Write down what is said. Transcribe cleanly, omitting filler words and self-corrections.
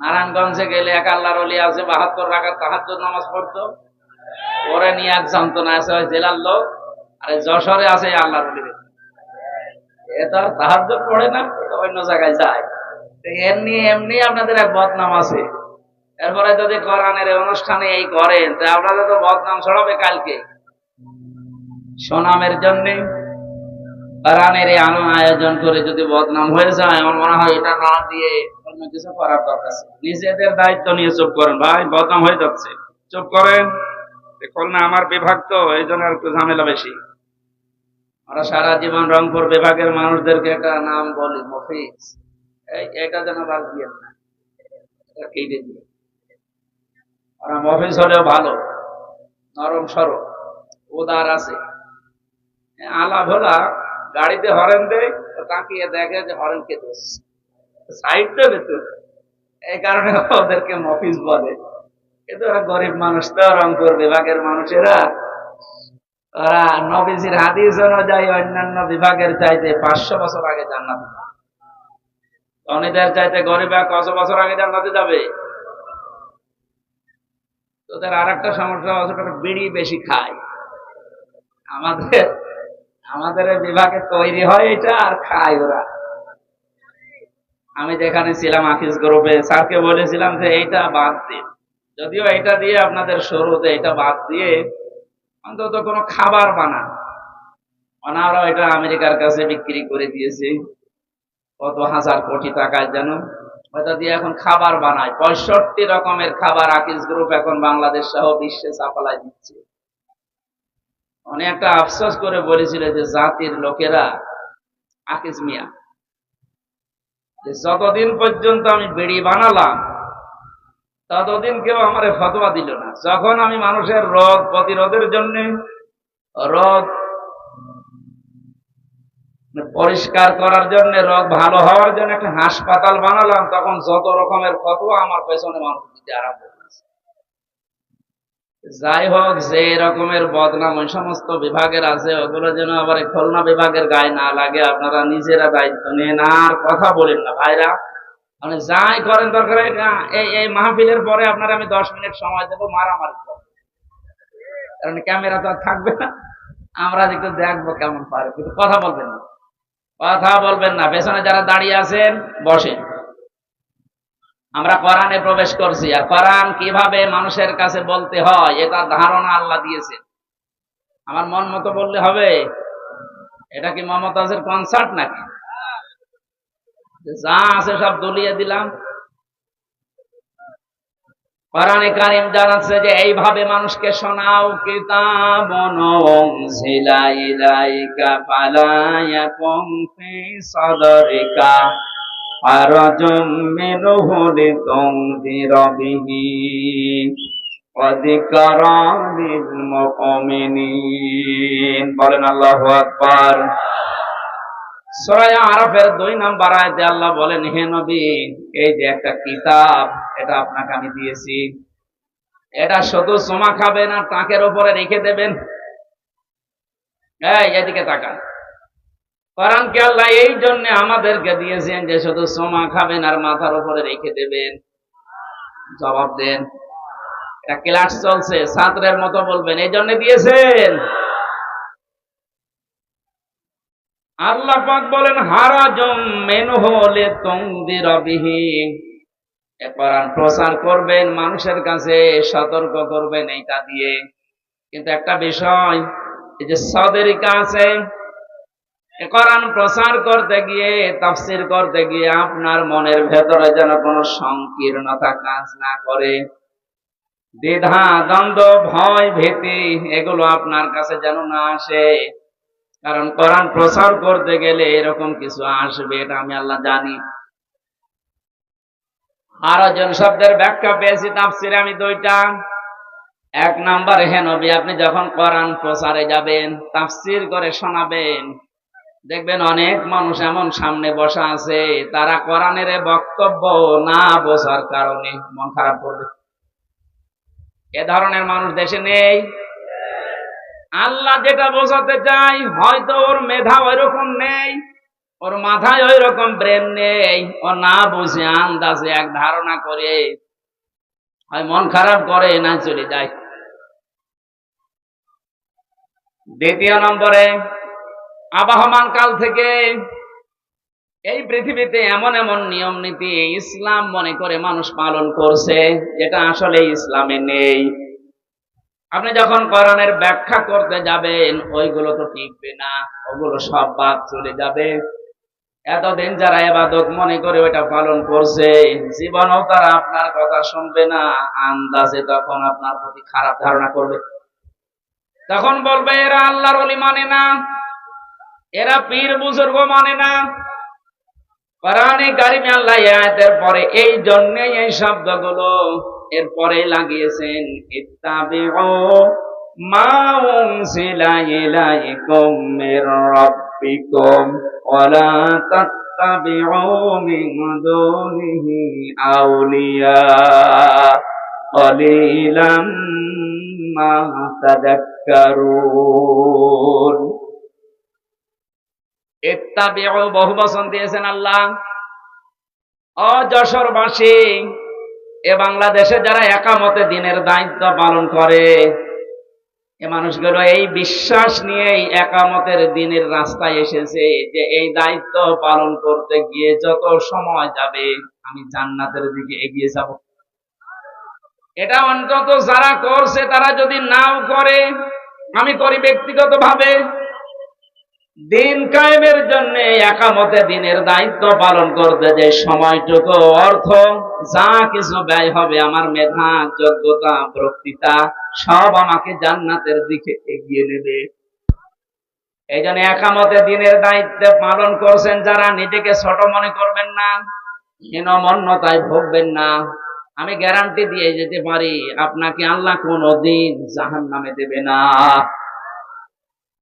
নারায়ণগঞ্জে গেলে এক আল্লাহর ওলি আছে 72 রাকাত তাহাজ্জুদ নামাজ পড়তো, ওরে নিয়ে এক যন্ত্রণা আছে, ওই জেলার লোক। আর যশোরে আছে আল্লাহর ওলি, এ তো আর তাহাজ্জুদ পড়ে না, অন্য জায়গায় যায়। এমনি এমনি আপনাদের এক বদনাম আছে। এরপরে যদি কোরআনের অনুষ্ঠানে এই করেন, তা আপনাদের তো বদনাম ছড়াবে কালকে। সুনামের জন্য কোরআনের এই আয়োজন করে যদি বদনাম হয়ে যায়, আমার মনে হয় এটা না দিয়ে অন্য কিছু করার দরকার আছে। নিজেদের দায়িত্ব নিয়ে চুপ করেন, ভাই বদনাম হয়ে যাচ্ছে, চুপ করেন। খুলনা আমার বিভাগ তো, এই জন্য একটু ঝামেলা বেশি। আমরা সারা জীবন রংপুর বিভাগের মানুষদেরকে একটা নাম বলি, মফিজ। এটা যেন বাদ দিয়ে না, কেটে দিয়ে। ওরা মফিজ হলেও ভালো, নরম সরল, উদার আছে। আলা ভোলা গাড়িতে হরেন দেয়, তাকিয়ে দেখে যে হরেন কে দোষ, সাইড দেবে তো, এই কারণে ওদেরকে মফিজ বলে। কিন্তু ওরা গরিব মানুষ তো, রংপুর বিভাগের মানুষেরা, ওরা নবীজির হাদিস অনুযায়ী অন্যান্য বিভাগের চাইতে 500 বছর আগে জান্নাতে যাবে। ধনীদের চাইতে গরিবরা কত বছর আগে জান্নাতে যাবে? তোদের আর একটা সমস্যা আছে, বিড়ি বেশি খায়। আমাদের বিভাগে তৈরি হয় এটা, আর খায় ওরা। আমি যেখানে ছিলাম আকিস গ্রুপে, স্যারকে বলেছিলাম যে এইটা বাদ দিন, যদিও এটা দিয়ে আপনাদের শুরুতে এটা বাদ দিয়ে অন্তত কোনো খাবার বানান। ওনারা এটা আমেরিকার কাছে বিক্রি করে দিয়েছে কত হাজার কোটি টাকায় যেন, ওটা দিয়ে এখন খাবার বানায়। 65 রকমের খাবার আকিস গ্রুপ এখন বাংলাদেশ সহ বিশ্বে সাপ্লাই দিচ্ছে। অনেক একটা আফসোস করে বলেছিল যে জাতির লোকেরা, আকিস মিয়া, যে যতদিন পর্যন্ত আমি বিড়ি বানালাম ততদিন কেউ আমার ফতোয়া দিল না। যখন আমি মানুষের রোগ প্রতিরোধের জন্য, রোগ পরিষ্কার করার জন্য, রোগ ভালো হওয়ার জন্য একটা হাসপাতাল বানালাম, তখন যত রকমের ফতোয়া আমার পেছনে মানুষ দিতে আরম্ভ করেছে। যাই হোক, যে রকমের বদনাম ওই সমস্ত বিভাগের আছে, ওগুলো যেন আবার খুলনা বিভাগের গায়ে না লাগে। আপনারা নিজেরা দায়িত্ব নেন, আর কথা বলেন না ভাইরা। মানে যাই করেন, দরকার এই মাহফিলের পরে আপনারা আমি 10 মিনিট সময় দেবো, মারামারি করবো, কারণ ক্যামেরা তো আর থাকবে না। আমরা একটু দেখবো কেমন পারে, কিন্তু কথা বলবেন না, কথা বলবেন না। পেছনে যারা দাঁড়িয়ে আছেন বসেন। আমরা কোরআনে প্রবেশ করছি, আর কোরআন কিভাবে মানুষের কাছে বলতে হয় এটা ধারণা আল্লাহ দিয়েছে। আমার মন মতো বললে হবে? এটা কি মমতাজের কনসার্ট নাকি? যা আছে সব দলিয়ে দিলাম। কোরআনে কারীম জানাচ্ছে যে এইভাবে মানুষকে শোনাও, কিতাবুন উনজিলা ইলাইকা ফালা ইয়াকুম ফি সাদরিকা হারাজুম মিনহু লিতুনযিরা বিহি ওয়া যিকরা লিল মুমিনিন। বলেন আল্লাহু আকবার। সূরা আরাফের 2 নম্বর আয়াতে আল্লাহ বলেন, হে নবী, এই যে একটা কিতাব, এটা আপনাকে আমি দিয়েছি, এটা শুধু চুমা খাবেন আর তাকের উপরে রেখে দেবেন। এদিকে তাকান। কোরআনকে আল্লাহ এই জন্য আমাদেরকে দিয়েছেন যে শুধু চুমা খাবেন আর মাথার উপরে রেখে দেবেন। জবাব দেন। এটা ক্লাস চলছে, ছাত্রের মতো বলবেন, এই জন্য দিয়েছেন। আল্লাহ পাক বলেন, হারাজুম মিনহু লিতুনযিরা বিহি, কোরআন প্রচার করবেন, মানুষের কাছে সতর্ক করবেন এইটা দিয়ে। কিন্তু একটা বিষয়, এই যে সাদরিকা আছে, কোরআন প্রচার করতে গিয়ে, তাফসীর করতে গিয়ে আপনার মনের ভেতরে যেন কোনো সংকীর্ণতা কাজ না করে, দ্বিধা দ্বন্দ্ব ভয় ভীতি এগুলো আপনার কাছে যেন না আসে। কারণ কোরআন প্রচার করতে গেলে এরকম কিছু আসবে, এটা আমি আল্লাহ জানি। হারাজন শব্দের ব্যাখ্যা পেয়েছি তাফসীরে আমি 2টা। 1 নাম্বার, হে নবী, আপনি যখন কোরআন প্রচারে যাবেন, তাফসীর করে শোনাবেন, দেখবেন অনেক মানুষ এমন সামনে বসা আছে, তারা কোরআনের বক্তব্য না বোঝার কারণে মন খারাপ করবে। এ ধরনের মানুষ দেশে নেই? আল্লাহ যেটা বোঝাতে চাই, হয়তো ওর মেধা ওইরকম নেই, ওর মাথায় ওই রকম ব্রেন নেই, ও না বুঝে আন্দাজে এক ধারণা করে হয় মন খারাপ করে না চলে যায়। দ্বিতীয় নম্বরে, আবহমান কাল থেকে এই পৃথিবীতে এমন এমন নিয়ম নীতি ইসলাম মনে করে মানুষ পালন করছে যেটা আসলে ইসলামে নেই। আপনি যখন কোরআনের ব্যাখ্যা করতে যাবেন ওইগুলো তো টিকবে না, ওগুলো সব বাদ চলে যাবে। এতদিন যারা ইবাদত মনে করে ওইটা পালন করছে, জীবনেও তারা আপনার কথা শুনবে না, আন্দাজে তখন আপনার প্রতি খারাপ ধারণা করবে। তখন বলবে এরা আল্লাহর ওলি মানে না, এরা পীর বুজুর্গ মানে না। কোরআনে কারিমে আল্লাহ এই আয়াতের পরে এই জন্যই এই শব্দগুলো এরপরে লাগিয়েছেন, ইত্তাবিউ মা উনজিলা ইলাইকুম মির রাব্বিকুম ওয়া লা তাত্তাবিউ মিন দুনিহি আউলিয়া ক্বালিলাম মা তাযাক্কারুন। ইত্তাবিউ বহু বচন দিয়েছেন আল্লাহ। ও যশোরবাসী, এ বাংলাদেশে যারা একামতে দিনের দায়িত্ব পালন করে, এ মানুষগুলো এই বিশ্বাস নিয়েই একামতের দিনের রাস্তায় এসেছে যে এই দায়িত্ব পালন করতে গিয়ে যত সময় যাবে আমি জান্নাতের দিকে এগিয়ে যাব। এটা অন্তত যারা করছে, তারা যদি নাও করে, আমি করি ব্যক্তিগতভাবে, দিন কায়েমের জন্য একামতে দিনের দায়িত্ব পালন করতে যে সময়টুকু অর্থ যা কিছু ব্যয় হবে, আমার মেধা যোগ্যতা বক্তৃতা সব আমাকে জান্নাতের দিকে এগিয়ে নেবে। এই জন্য একামতে দিনের দায়িত্ব পালন করছেন যারা, নিজেকে ছোট মনে করবেন না, হীনমন্যতায় ভুগবেন না। আমি গ্যারান্টি দিয়ে যেতে পারি আপনাকে আল্লাহ কোনদিন জাহান্নামে দেবে না।